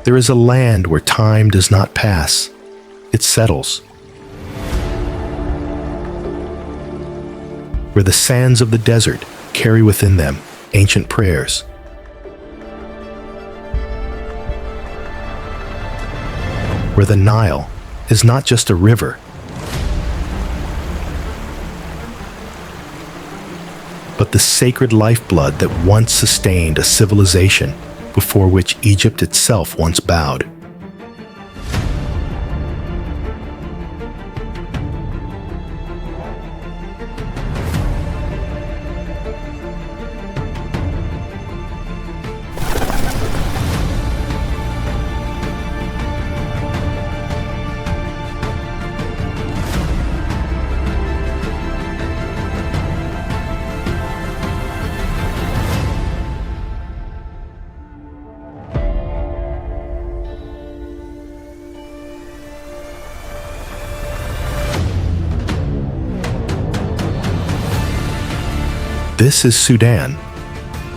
There is a land where time does not pass, it settles. Where the sands of the desert carry within them ancient prayers. Where the Nile is not just a river, but the sacred lifeblood that once sustained a civilization before which Egypt itself once bowed. This is Sudan,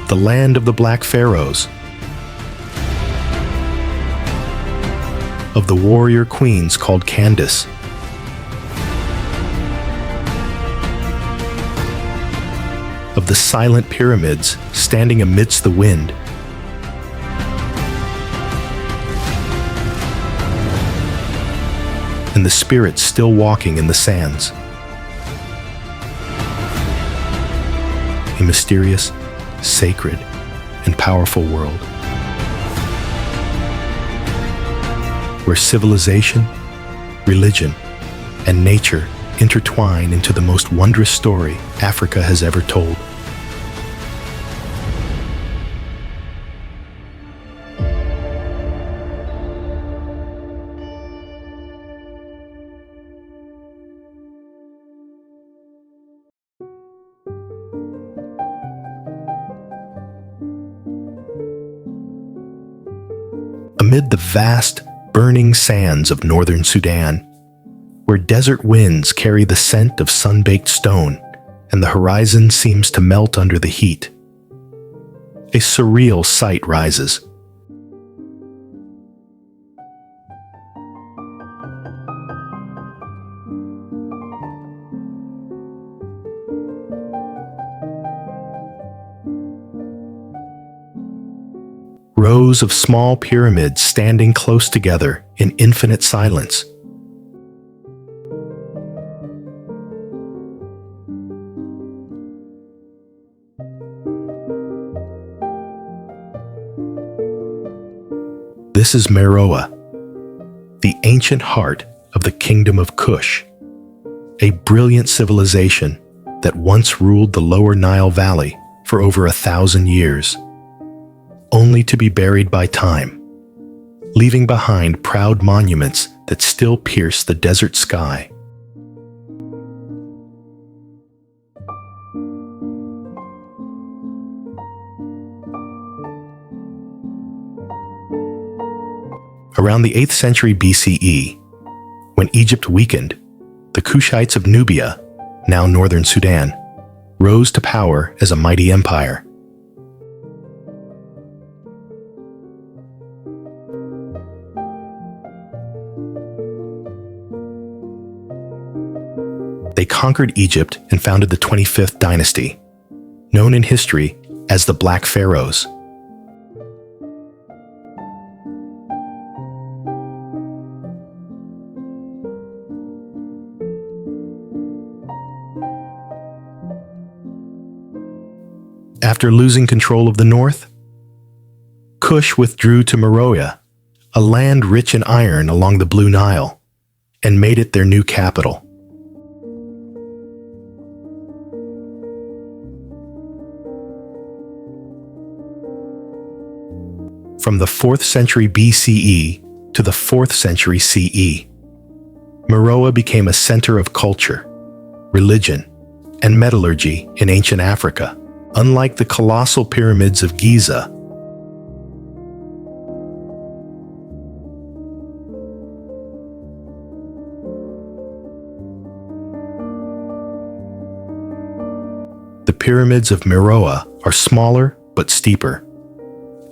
the land of the Black Pharaohs, of the warrior queens called Candace, of the silent pyramids standing amidst the wind, and the spirits still walking in the sands. A mysterious, sacred, and powerful world, where civilization, religion, and nature intertwine into the most wondrous story Africa has ever told. Amid the vast, burning sands of northern Sudan, where desert winds carry the scent of sun-baked stone and the horizon seems to melt under the heat, a surreal sight rises. Rows of small pyramids standing close together in infinite silence. This is Meroë, the ancient heart of the kingdom of Kush, a brilliant civilization that once ruled the lower Nile Valley for over 1,000 years. Only to be buried by time, leaving behind proud monuments that still pierce the desert sky. Around the 8th century BCE, when Egypt weakened, the Kushites of Nubia, now northern Sudan, rose to power as a mighty empire. They conquered Egypt and founded the 25th dynasty, known in history as the Black Pharaohs. After losing control of the north, Kush withdrew to Meroë, a land rich in iron along the Blue Nile, and made it their new capital. From the 4th century BCE to the 4th century CE, Meroë became a center of culture, religion, and metallurgy in ancient Africa. Unlike the colossal pyramids of Giza, the pyramids of Meroë are smaller but steeper,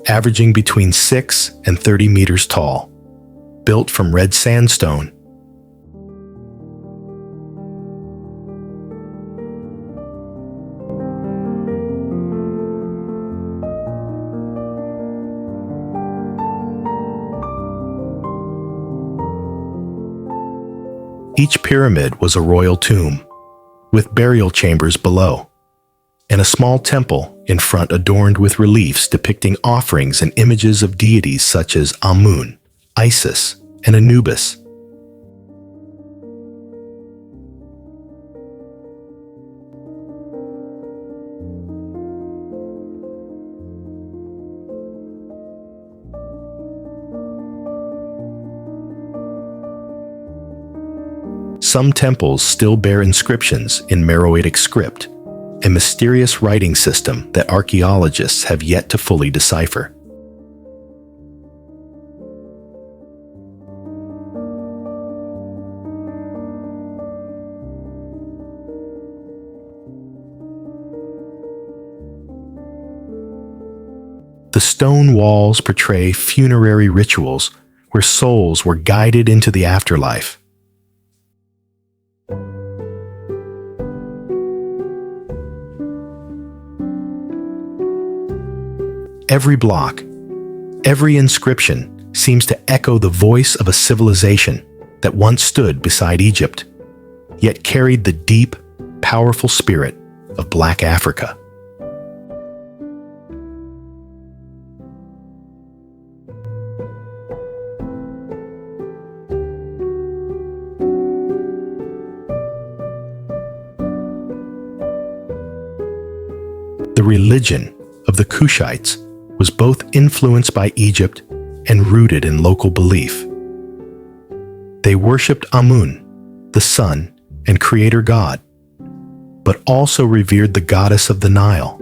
averaging between 6 and 30 meters tall, built from red sandstone. Each pyramid was a royal tomb, with burial chambers below, and a small temple in front adorned with reliefs depicting offerings and images of deities such as Amun, Isis, and Anubis. Some temples still bear inscriptions in Meroitic script, a mysterious writing system that archaeologists have yet to fully decipher. The stone walls portray funerary rituals where souls were guided into the afterlife. Every block, every inscription seems to echo the voice of a civilization that once stood beside Egypt, yet carried the deep, powerful spirit of Black Africa. The religion of the Kushites was both influenced by Egypt and rooted in local belief. They worshipped Amun, the sun and creator god, but also revered the goddess of the Nile.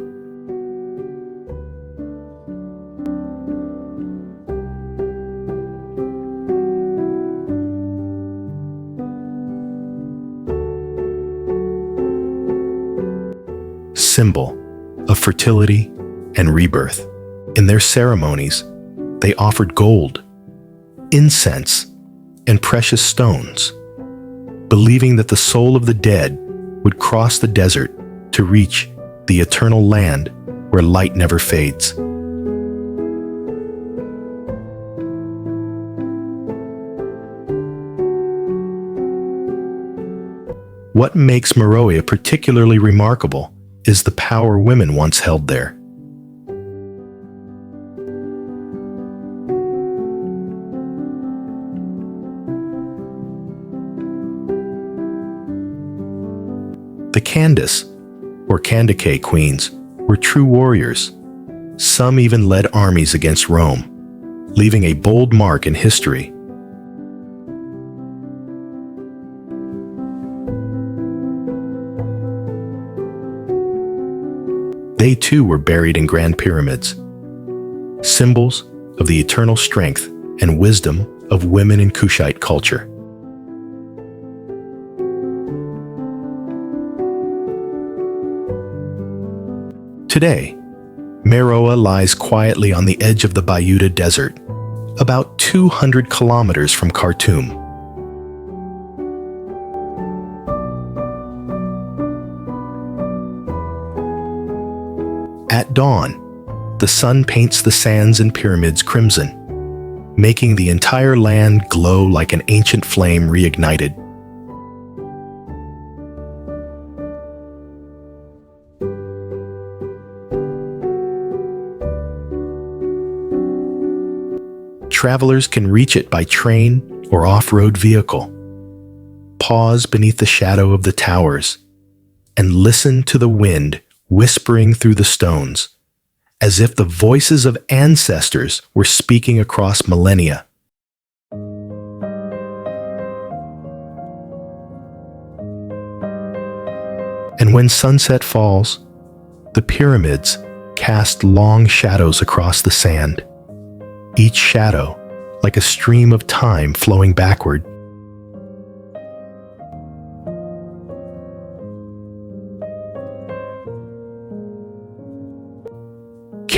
Symbol of fertility and rebirth. In their ceremonies, they offered gold, incense, and precious stones, believing that the soul of the dead would cross the desert to reach the eternal land where light never fades. What makes Meroë particularly remarkable is the power women once held there. The Candace, or Kandake queens, were true warriors. Some even led armies against Rome, leaving a bold mark in history. They too were buried in grand pyramids, symbols of the eternal strength and wisdom of women in Kushite culture. Today, Meroë lies quietly on the edge of the Bayuda Desert, about 200 kilometers from Khartoum. At dawn, the sun paints the sands and pyramids crimson, making the entire land glow like an ancient flame reignited. Travelers can reach it by train or off-road vehicle. Pause beneath the shadow of the towers and listen to the wind whispering through the stones, as if the voices of ancestors were speaking across millennia. And when sunset falls, the pyramids cast long shadows across the sand, each shadow like a stream of time flowing backward.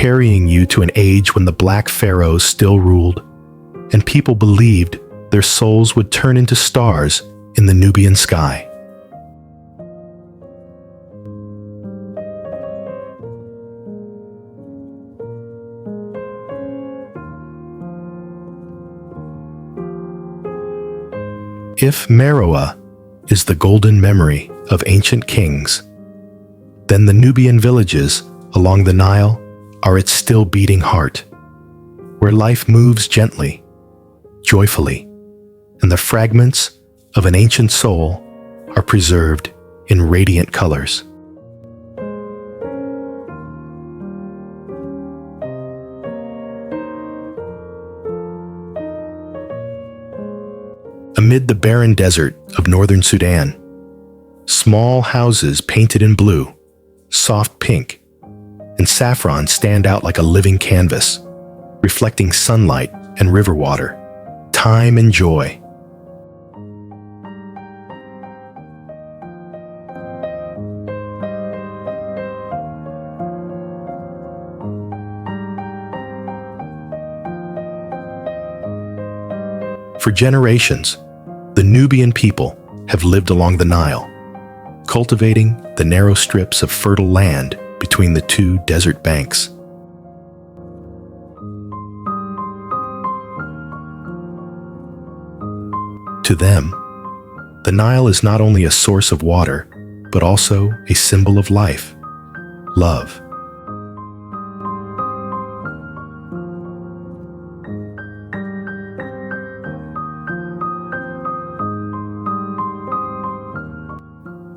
carrying you to an age when the black pharaohs still ruled, and people believed their souls would turn into stars in the Nubian sky. If Meroë is the golden memory of ancient kings, then the Nubian villages along the Nile are its still beating heart, where life moves gently, joyfully, and the fragments of an ancient soul are preserved in radiant colors. Amid the barren desert of northern Sudan, small houses painted in blue, soft pink, and saffron stand out like a living canvas, reflecting sunlight and river water, time and joy. For generations, the Nubian people have lived along the Nile, cultivating the narrow strips of fertile land between the two desert banks. To them, the Nile is not only a source of water, but also a symbol of life, love.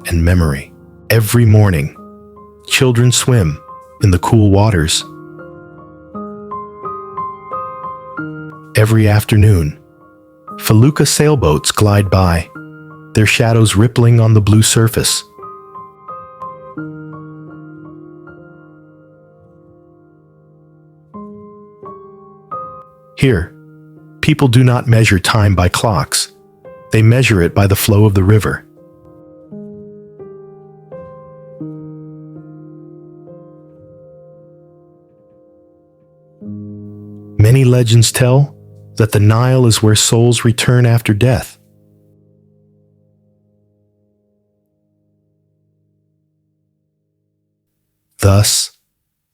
And memory. Every morning, children swim in the cool waters. Every afternoon, felucca sailboats glide by, their shadows rippling on the blue surface. Here, people do not measure time by clocks. They measure it by the flow of the river. Many legends tell that the Nile is where souls return after death. Thus,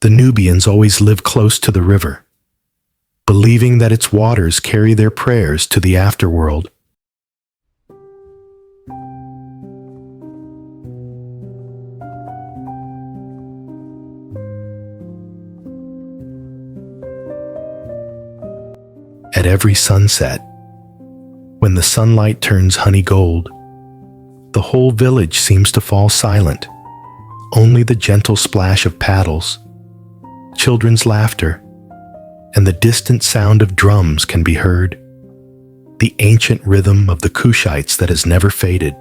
the Nubians always live close to the river, believing that its waters carry their prayers to the afterworld. At every sunset, when the sunlight turns honey gold, the whole village seems to fall silent. Only the gentle splash of paddles, children's laughter, and the distant sound of drums can be heard, the ancient rhythm of the Kushites that has never faded.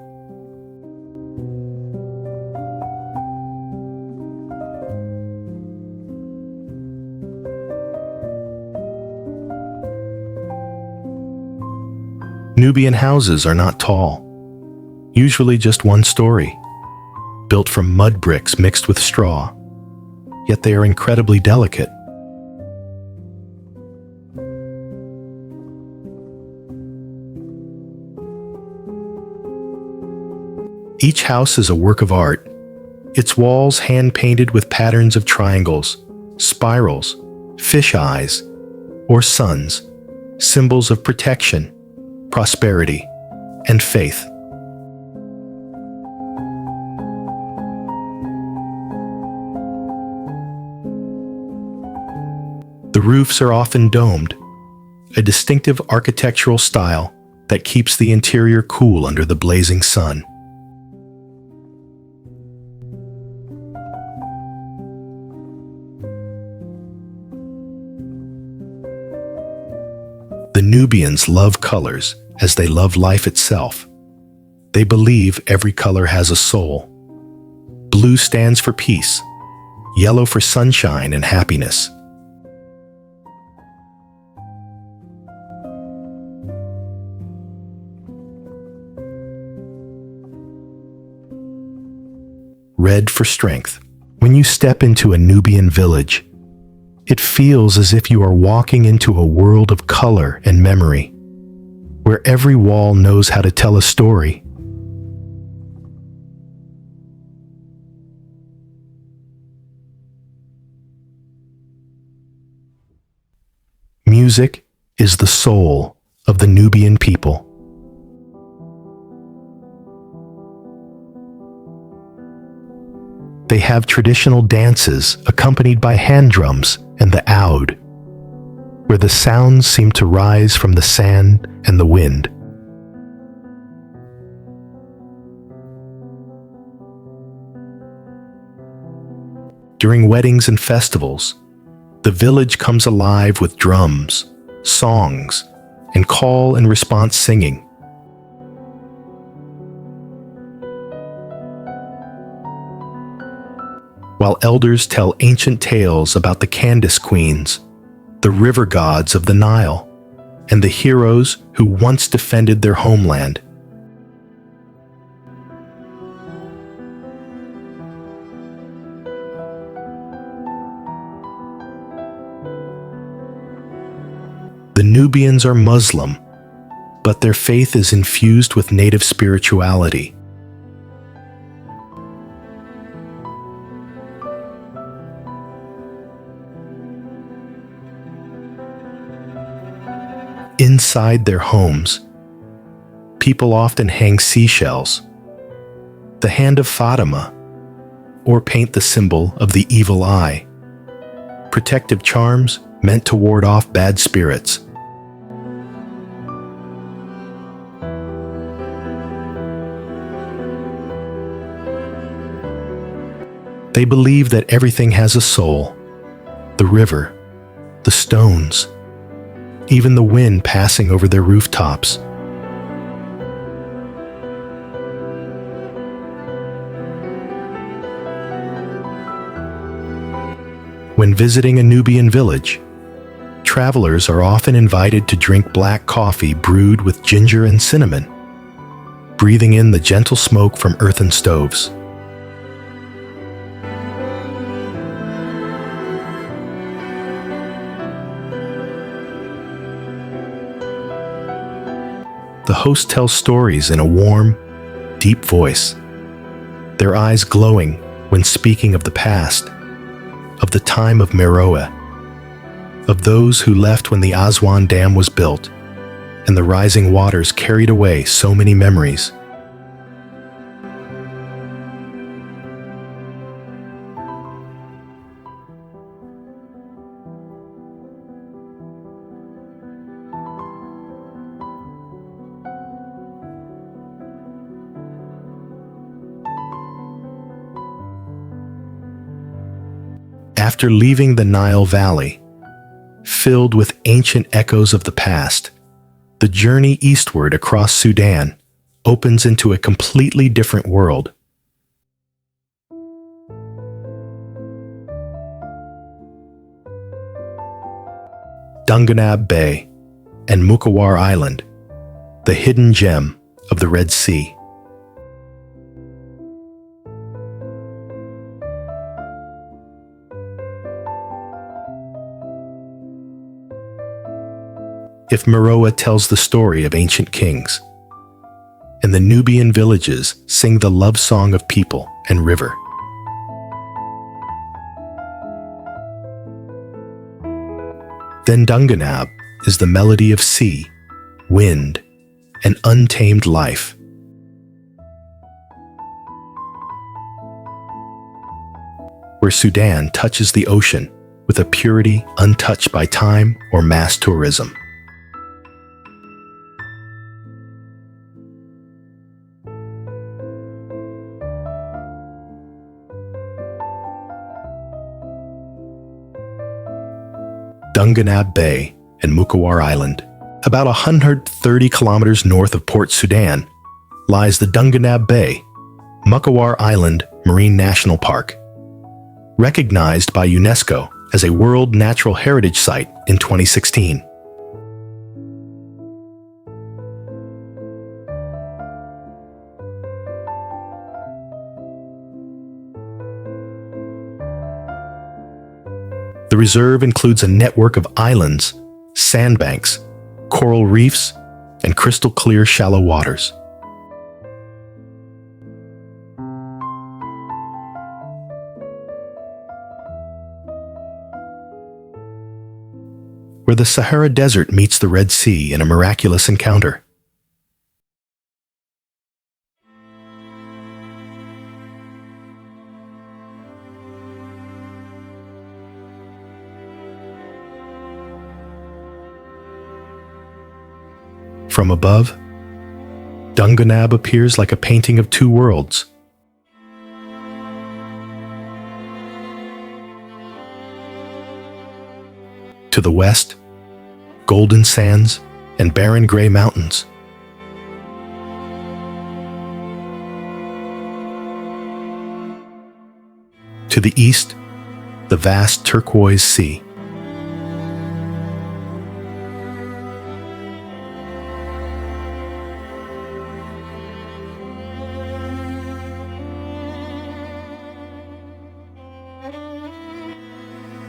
Nubian houses are not tall, usually just one story, built from mud bricks mixed with straw, yet they are incredibly delicate. Each house is a work of art, its walls hand-painted with patterns of triangles, spirals, fish eyes, or suns, symbols of protection, prosperity, and faith. The roofs are often domed, a distinctive architectural style that keeps the interior cool under the blazing sun. The Nubians love colors as they love life itself. They believe every color has a soul. Blue stands for peace, yellow for sunshine and happiness. Red for strength. When you step into a Nubian village, It feels as if you are walking into a world of color and memory, where every wall knows how to tell a story. Music is the soul of the Nubian people. They have traditional dances accompanied by hand drums and the oud, where the sounds seem to rise from the sand and the wind. During weddings and festivals, the village comes alive with drums, songs, and call and response singing. While elders tell ancient tales about the Candace queens, the river gods of the Nile, and the heroes who once defended their homeland. The Nubians are Muslim, but their faith is infused with native spirituality. Inside their homes, people often hang seashells, the hand of Fatima, or paint the symbol of the evil eye, protective charms meant to ward off bad spirits. They believe that everything has a soul: the river, the stones, even the wind passing over their rooftops. When visiting a Nubian village, travelers are often invited to drink black coffee brewed with ginger and cinnamon, breathing in the gentle smoke from earthen stoves. The host tells stories in a warm, deep voice, their eyes glowing when speaking of the past, of the time of Meroë, of those who left when the Aswan Dam was built, and the rising waters carried away so many memories. After leaving the Nile Valley, filled with ancient echoes of the past, the journey eastward across Sudan opens into a completely different world. Dunganab Bay and Mukawar Island, the hidden gem of the Red Sea. If Meroë tells the story of ancient kings, and the Nubian villages sing the love song of people and river. Then Dunganab is the melody of sea, wind, and untamed life. Where Sudan touches the ocean with a purity untouched by time or mass tourism. Dunganab Bay and Mukawar Island. About 130 kilometers north of Port Sudan lies the Dunganab Bay, Mukawar Island Marine National Park, recognized by UNESCO as a World Natural Heritage Site in 2016. The reserve includes a network of islands, sandbanks, coral reefs, and crystal-clear shallow waters. Where the Sahara Desert meets the Red Sea in a miraculous encounter. From above, Dunganab appears like a painting of two worlds. To the west, golden sands and barren gray mountains. To the east, the vast turquoise sea.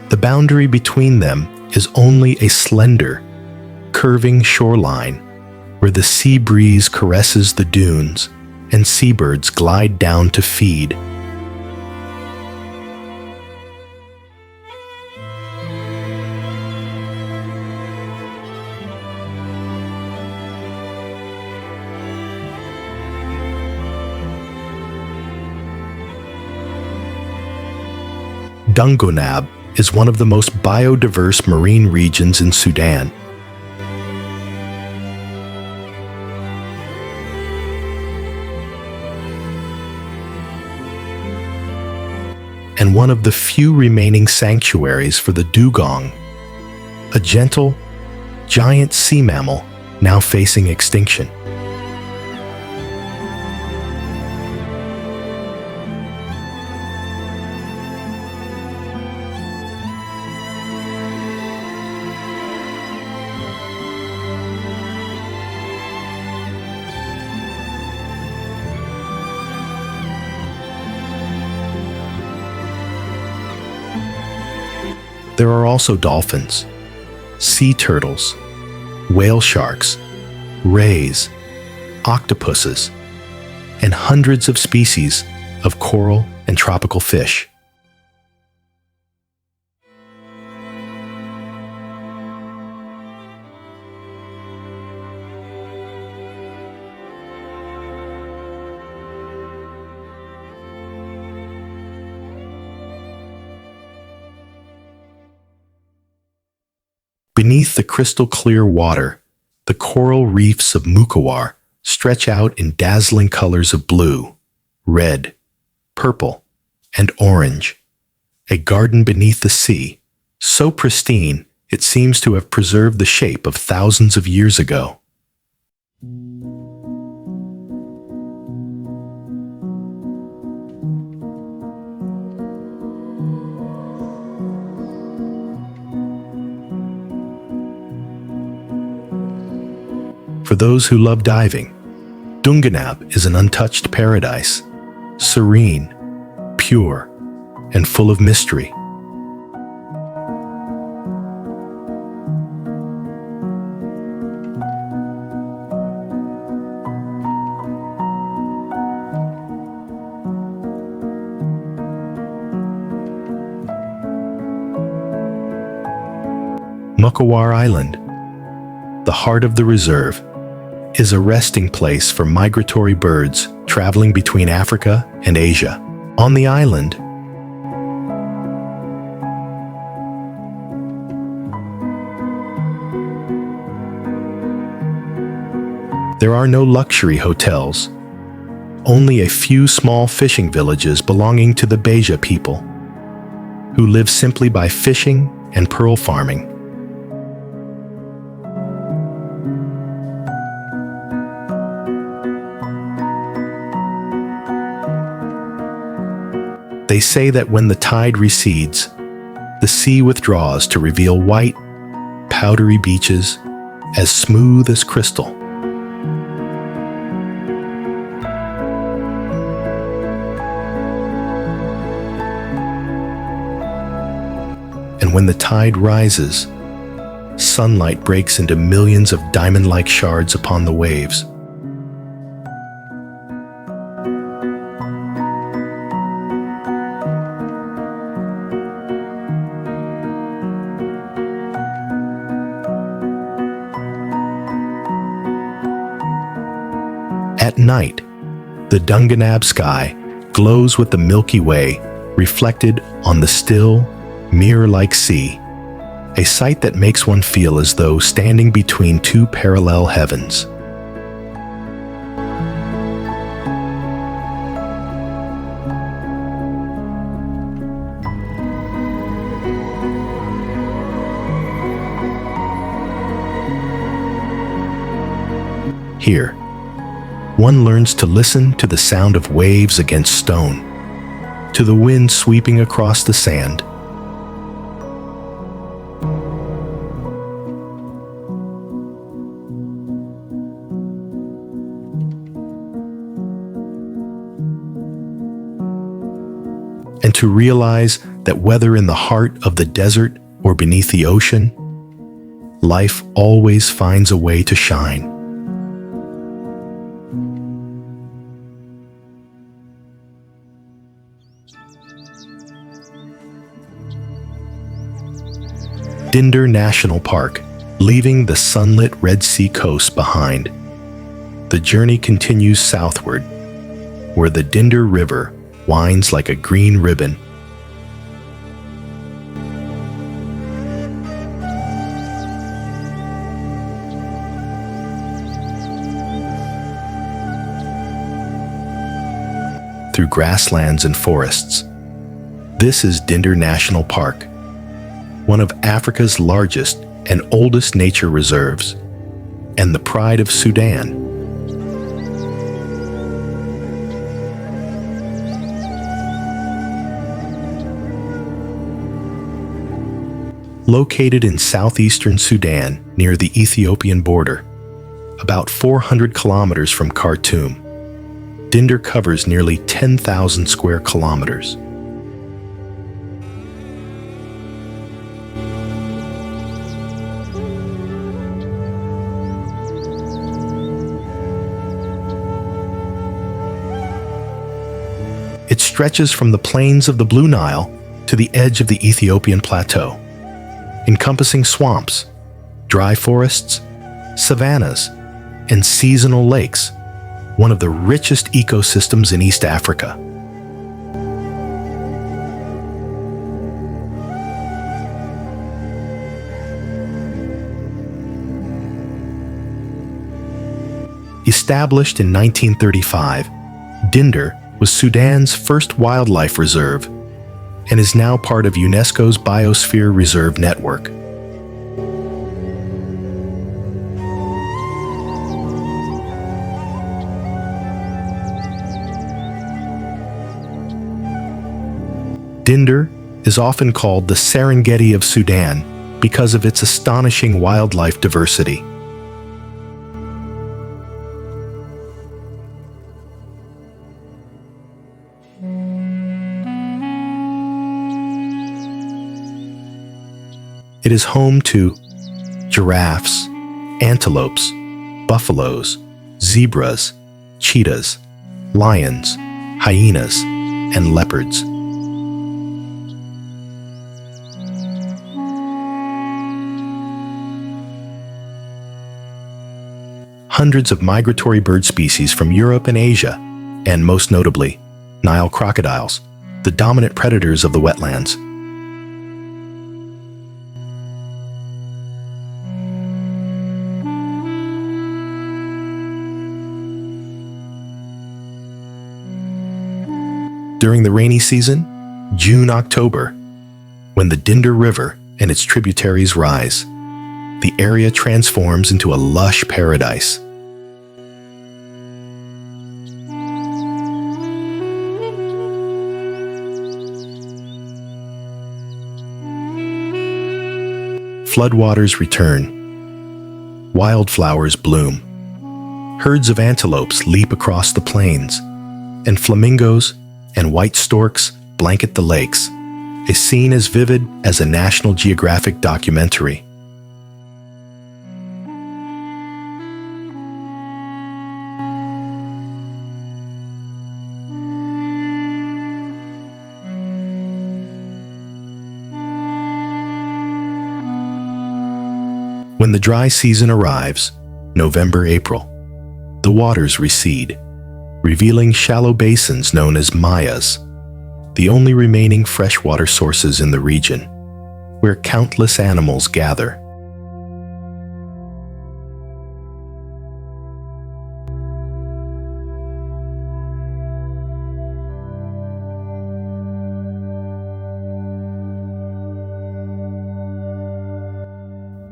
The boundary between them is only a slender, curving shoreline where the sea breeze caresses the dunes and seabirds glide down to feed. Dunganab is one of the most biodiverse marine regions in Sudan. And one of the few remaining sanctuaries for the dugong, a gentle, giant sea mammal now facing extinction. There are also dolphins, sea turtles, whale sharks, rays, octopuses, and hundreds of species of coral and tropical fish. Beneath the crystal-clear water, the coral reefs of Mukawar stretch out in dazzling colors of blue, red, purple, and orange. A garden beneath the sea, so pristine it seems to have preserved the shape of thousands of years ago. For those who love diving, Dunganab is an untouched paradise, serene, pure, and full of mystery. Mukawar Island, the heart of the reserve, is a resting place for migratory birds traveling between Africa and Asia. On the island, there are no luxury hotels, only a few small fishing villages belonging to the Beja people, who live simply by fishing and pearl farming. They say that when the tide recedes, the sea withdraws to reveal white, powdery beaches as smooth as crystal. And and when the tide rises, sunlight breaks into millions of diamond-like shards upon the waves. At night, the Dunganab sky glows with the Milky Way reflected on the still, mirror-like sea, a sight that makes one feel as though standing between two parallel heavens. Here, one learns to listen to the sound of waves against stone, to the wind sweeping across the sand. And to realize that whether in the heart of the desert or beneath the ocean, life always finds a way to shine. Dinder National Park, leaving the sunlit Red Sea coast behind. The journey continues southward, where the Dinder River winds like a green ribbon. Through grasslands and forests. This is Dinder National Park, one of Africa's largest and oldest nature reserves, and the pride of Sudan. Located in southeastern Sudan near the Ethiopian border, about 400 kilometers from Khartoum, Dinder covers nearly 10,000 square kilometers. It stretches from the plains of the Blue Nile to the edge of the Ethiopian plateau, encompassing swamps, dry forests, savannas, and seasonal lakes, one of the richest ecosystems in East Africa. Established in 1935, Dinder was Sudan's first wildlife reserve and is now part of UNESCO's Biosphere Reserve Network. Dinder is often called the Serengeti of Sudan because of its astonishing wildlife diversity. It is home to giraffes, antelopes, buffaloes, zebras, cheetahs, lions, hyenas, and leopards. Hundreds of migratory bird species from Europe and Asia, and most notably, Nile crocodiles, the dominant predators of the wetlands. During the rainy season, June-October, when the Dinder River and its tributaries rise, the area transforms into a lush paradise. Floodwaters return. Wildflowers bloom. Herds of antelopes leap across the plains, and flamingos and white storks blanket the lakes, a scene as vivid as a National Geographic documentary. When the dry season arrives, November-April, the waters recede, revealing shallow basins known as mayas, the only remaining freshwater sources in the region, where countless animals gather.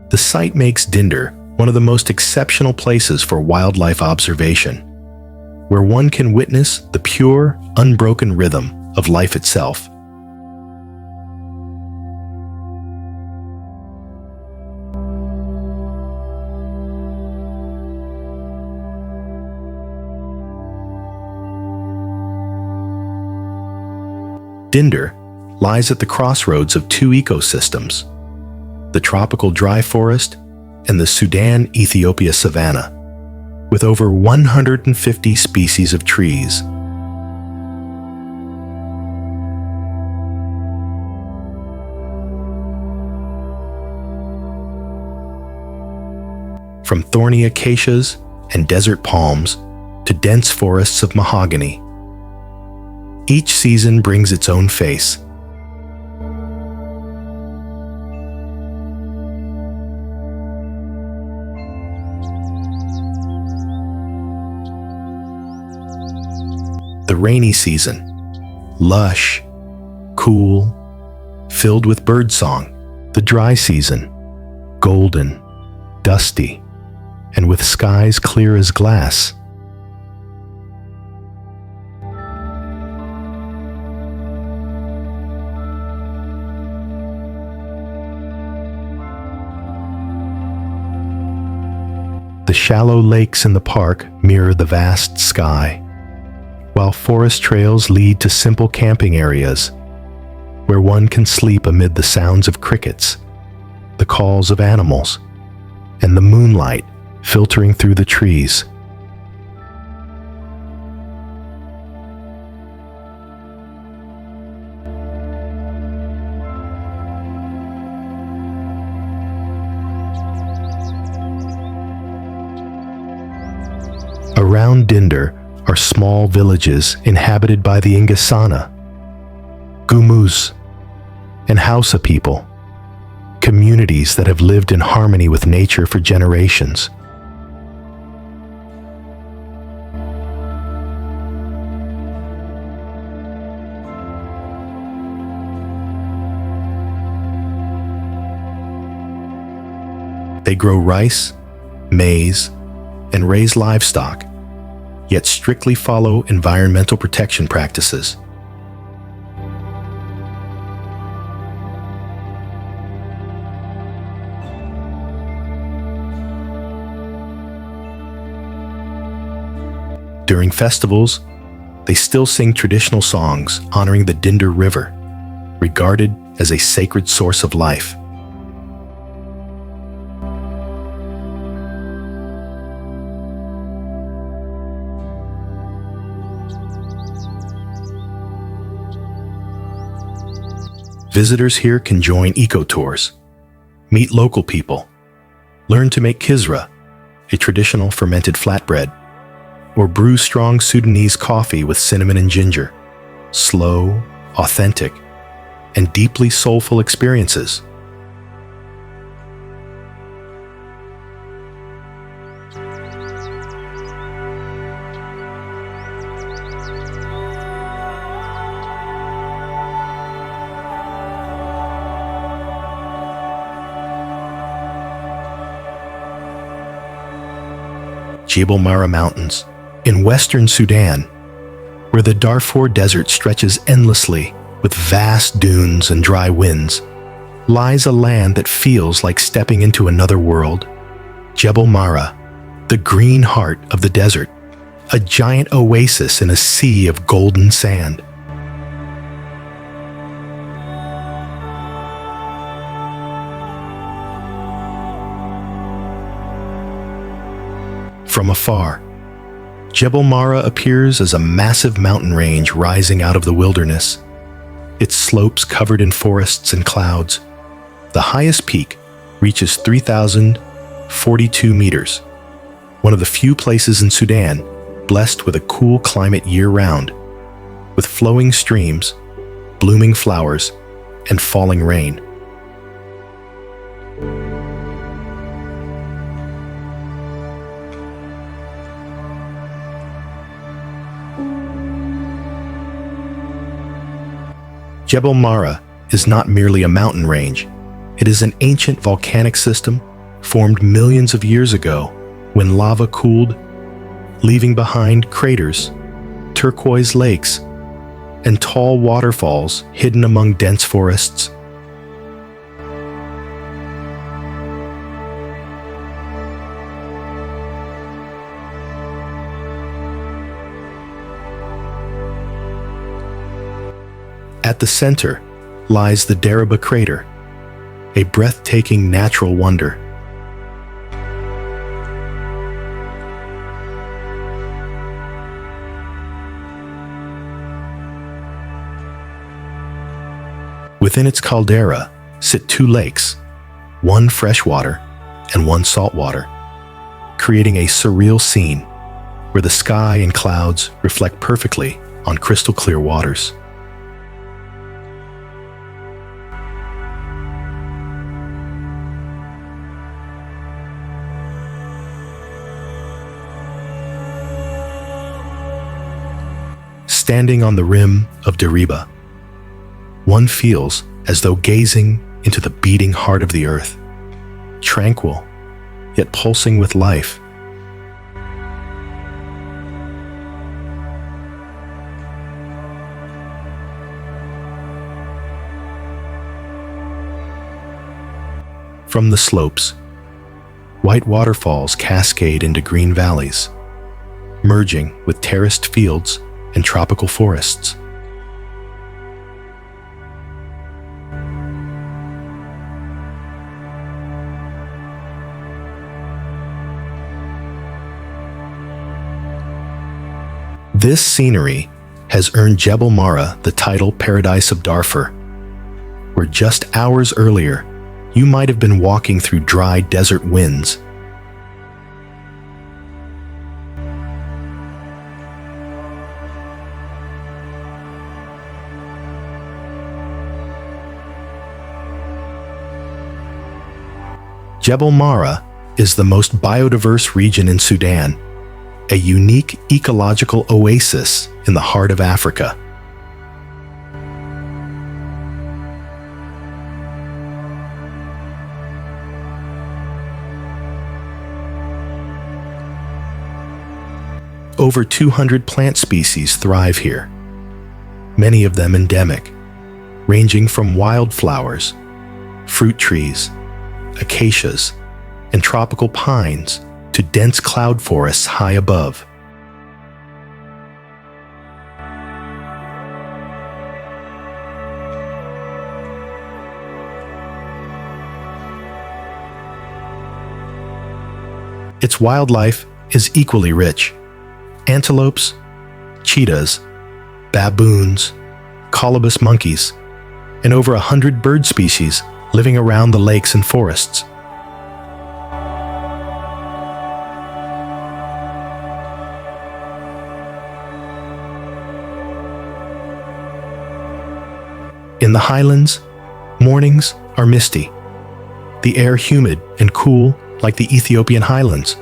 The site makes Dindar one of the most exceptional places for wildlife observation, where one can witness the pure, unbroken rhythm of life itself. Dindar lies at the crossroads of two ecosystems, the tropical dry forest and the Sudan-Ethiopia savanna, with over 150 species of trees. From thorny acacias and desert palms to dense forests of mahogany, each season brings its own face. The rainy season, lush, cool, filled with birdsong. The dry season, golden, dusty, and with skies clear as glass. The shallow lakes in the park mirror the vast sky, while forest trails lead to simple camping areas where one can sleep amid the sounds of crickets, the calls of animals, and the moonlight filtering through the trees. Around Dindar are small villages inhabited by the Ingasana, Gumus, and Hausa people, communities that have lived in harmony with nature for generations. They grow rice, maize, and raise livestock, yet strictly follow environmental protection practices. During festivals, they still sing traditional songs honoring the Dindar River, regarded as a sacred source of life. Visitors here can join eco-tours, meet local people, learn to make kisra, a traditional fermented flatbread, or brew strong Sudanese coffee with cinnamon and ginger. Slow, authentic, and deeply soulful experiences. Jebel Mara Mountains, in western Sudan, where the Darfur Desert stretches endlessly with vast dunes and dry winds, lies a land that feels like stepping into another world. Jebel Mara, the green heart of the desert, a giant oasis in a sea of golden sand. From afar, Jebel Mara appears as a massive mountain range rising out of the wilderness, its slopes covered in forests and clouds. The highest peak reaches 3,042 meters, one of the few places in Sudan blessed with a cool climate year-round, with flowing streams, blooming flowers, and falling rain. Jebel Mara is not merely a mountain range. It is an ancient volcanic system formed millions of years ago when lava cooled, leaving behind craters, turquoise lakes, and tall waterfalls hidden among dense forests. At the center lies the Daraba crater, a breathtaking natural wonder. Within its caldera sit two lakes, one freshwater and one saltwater, creating a surreal scene where the sky and clouds reflect perfectly on crystal clear waters. Standing on the rim of Daraba, one feels as though gazing into the beating heart of the earth, tranquil, yet pulsing with life. From the slopes, white waterfalls cascade into green valleys, merging with terraced fields and tropical forests. This scenery has earned Jebel Mara the title Paradise of Darfur, where just hours earlier you might have been walking through dry desert winds. Jebel Mara is the most biodiverse region in Sudan, a unique ecological oasis in the heart of Africa. Over 200 plant species thrive here, many of them endemic, ranging from wildflowers, fruit trees, acacias, and tropical pines to dense cloud forests high above. Its wildlife is equally rich. Antelopes, cheetahs, baboons, colobus monkeys, and over 100 bird species living around the lakes and forests. In the highlands, mornings are misty, the air humid and cool like the Ethiopian highlands,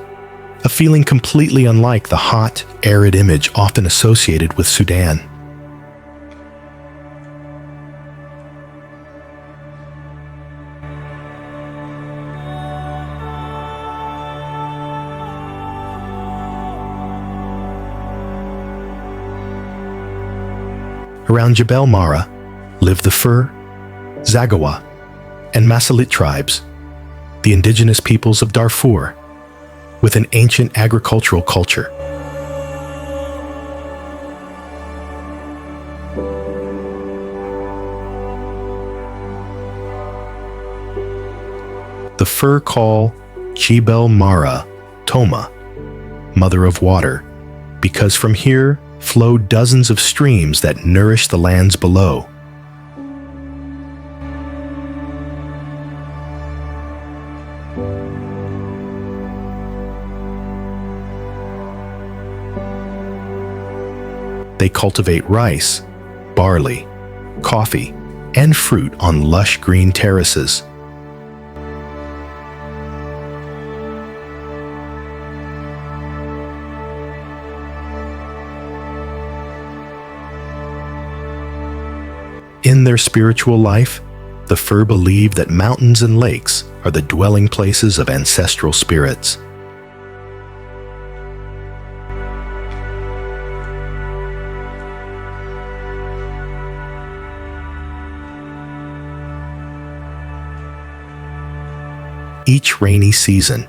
a feeling completely unlike the hot, arid image often associated with Sudan. Around Jebel Mara live the Fur, Zaghawa, and Masalit tribes, the indigenous peoples of Darfur, with an ancient agricultural culture. The Fur call Jebel Mara Toma, Mother of Water, because from here flow dozens of streams that nourish the lands below. They cultivate rice, barley, coffee, and fruit on lush green terraces. In their spiritual life, the Fur believe that mountains and lakes are the dwelling places of ancestral spirits. Each rainy season,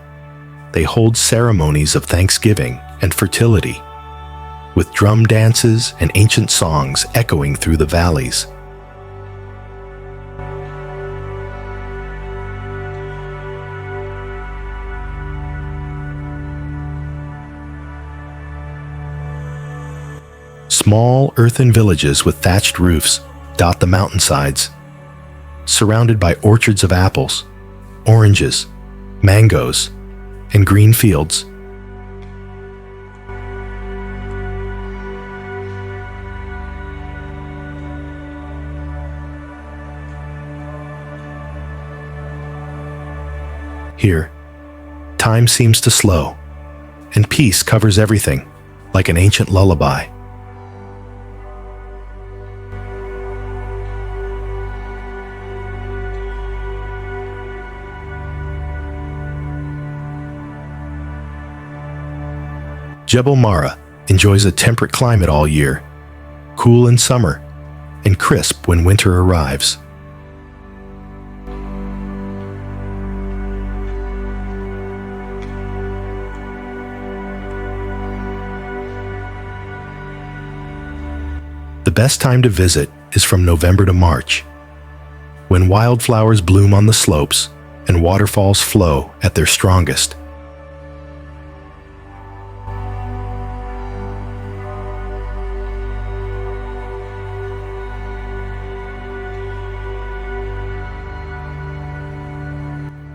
they hold ceremonies of thanksgiving and fertility, with drum dances and ancient songs echoing through the valleys. Small earthen villages with thatched roofs dot the mountainsides, surrounded by orchards of apples, oranges, mangoes, and green fields. Here, time seems to slow, and peace covers everything like an ancient lullaby. Jebel Mara enjoys a temperate climate all year, cool in summer and crisp when winter arrives. The best time to visit is from November to March, when wildflowers bloom on the slopes and waterfalls flow at their strongest.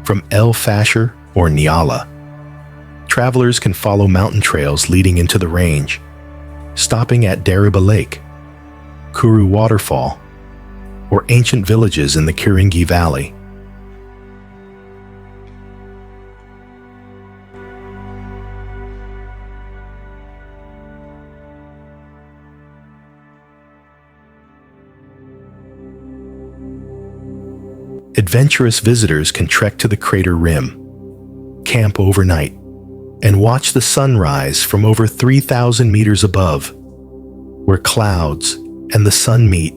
From El Fasher or Nyala, travelers can follow mountain trails leading into the range, stopping at Dariba Lake, Kuru Waterfall, or ancient villages in the Kiringi Valley. Adventurous visitors can trek to the crater rim, camp overnight, and watch the sunrise from over 3,000 meters above, where clouds and the sun meet.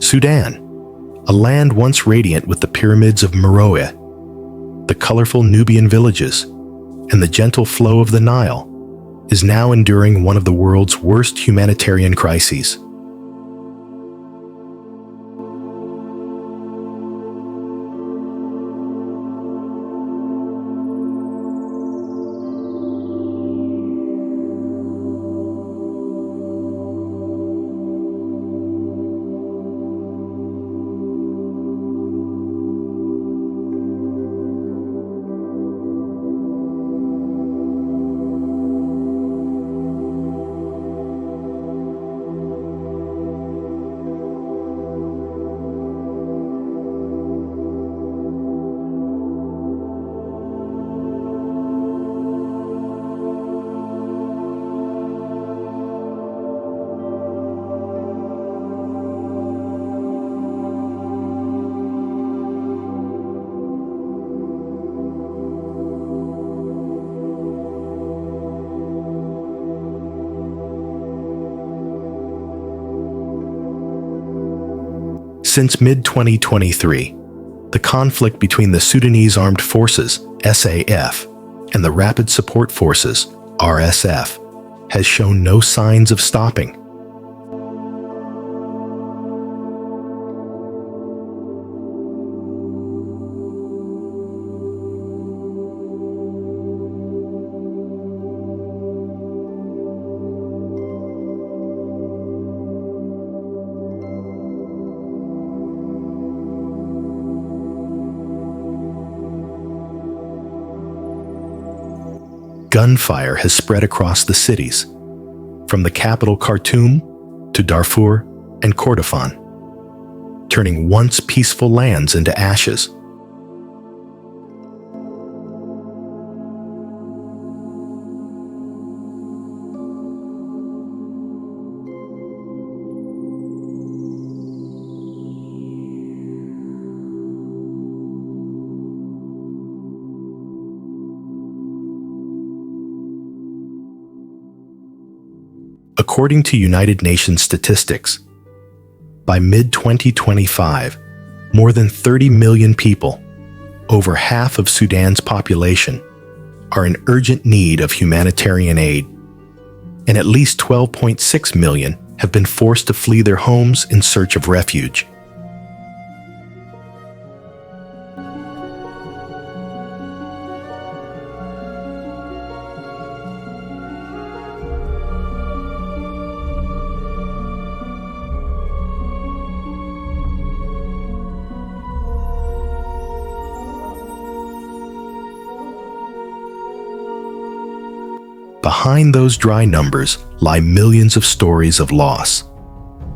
Sudan, a land once radiant with the pyramids of Meroë, the colorful Nubian villages, and the gentle flow of the Nile, is now enduring one of the world's worst humanitarian crises. Since mid-2023, the conflict between the Sudanese Armed Forces, SAF, and the Rapid Support Forces, RSF, has shown no signs of stopping. Gunfire has spread across the cities, from the capital Khartoum to Darfur and Kordofan, turning once peaceful lands into ashes. According to United Nations statistics, by mid-2025, more than 30 million people, over half of Sudan's population, are in urgent need of humanitarian aid, and at least 12.6 million have been forced to flee their homes in search of refuge. Behind those dry numbers lie millions of stories of loss.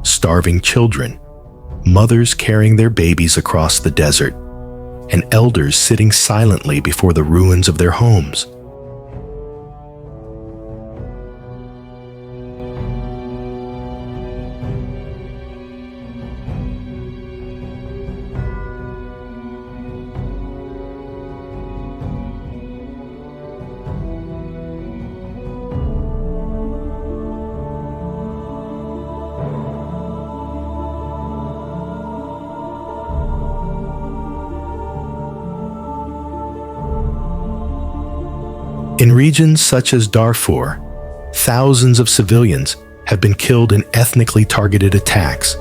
Starving children, mothers carrying their babies across the desert, and elders sitting silently before the ruins of their homes. In regions such as Darfur, thousands of civilians have been killed in ethnically targeted attacks.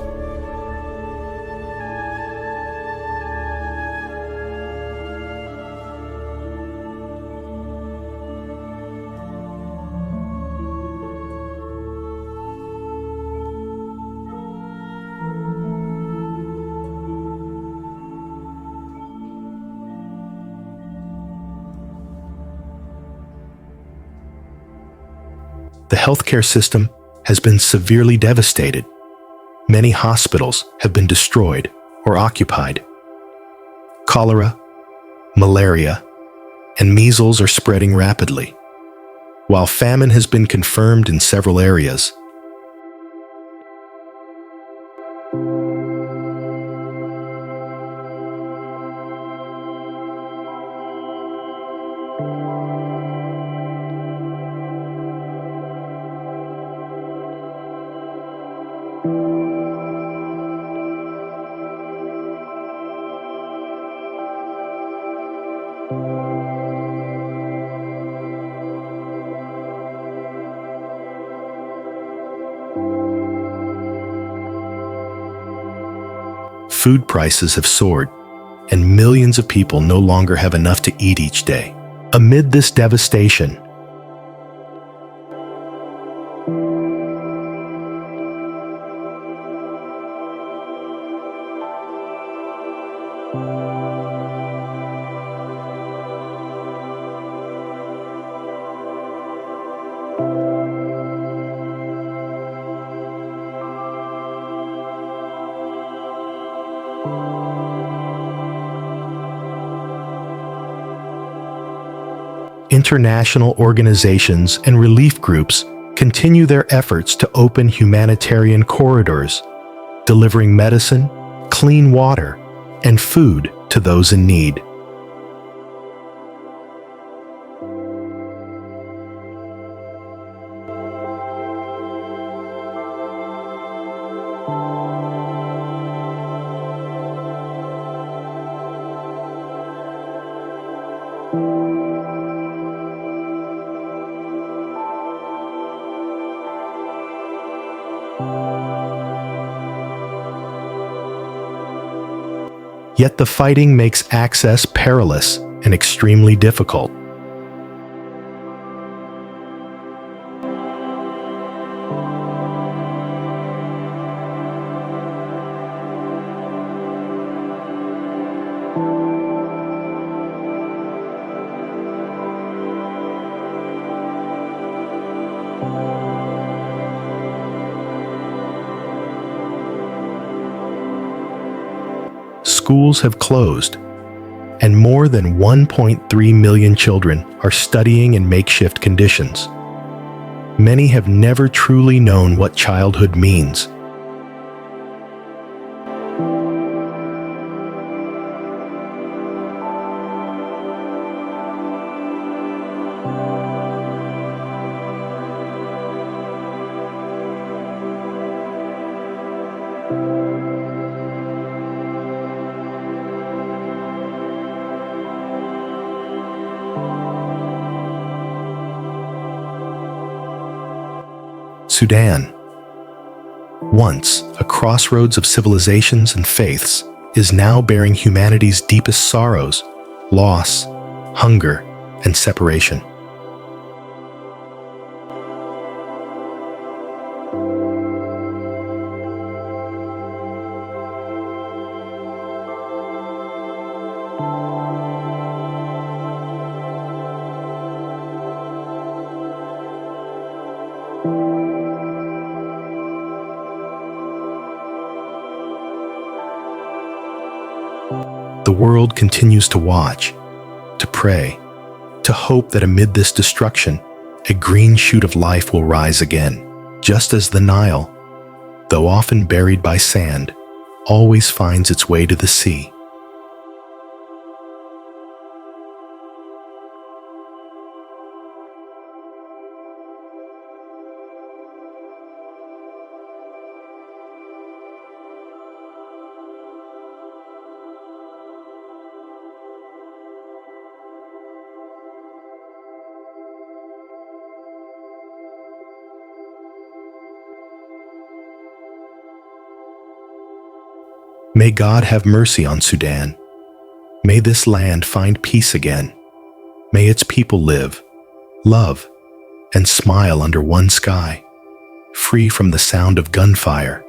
The healthcare system has been severely devastated. Many hospitals have been destroyed or occupied. Cholera, malaria, and measles are spreading rapidly, while famine has been confirmed in several areas. Food prices have soared, and millions of people no longer have enough to eat each day. Amid this devastation, international organizations and relief groups continue their efforts to open humanitarian corridors, delivering medicine, clean water, and food to those in need. Yet the fighting makes access perilous and extremely difficult. Schools have closed, and more than 1.3 million children are studying in makeshift conditions. Many have never truly known what childhood means. Sudan, once a crossroads of civilizations and faiths, is now bearing humanity's deepest sorrows, loss, hunger, and separation. The world continues to watch, to pray, to hope that amid this destruction, a green shoot of life will rise again, just as the Nile, though often buried by sand, always finds its way to the sea. May God have mercy on Sudan. May this land find peace again. May its people live, love, and smile under one sky, free from the sound of gunfire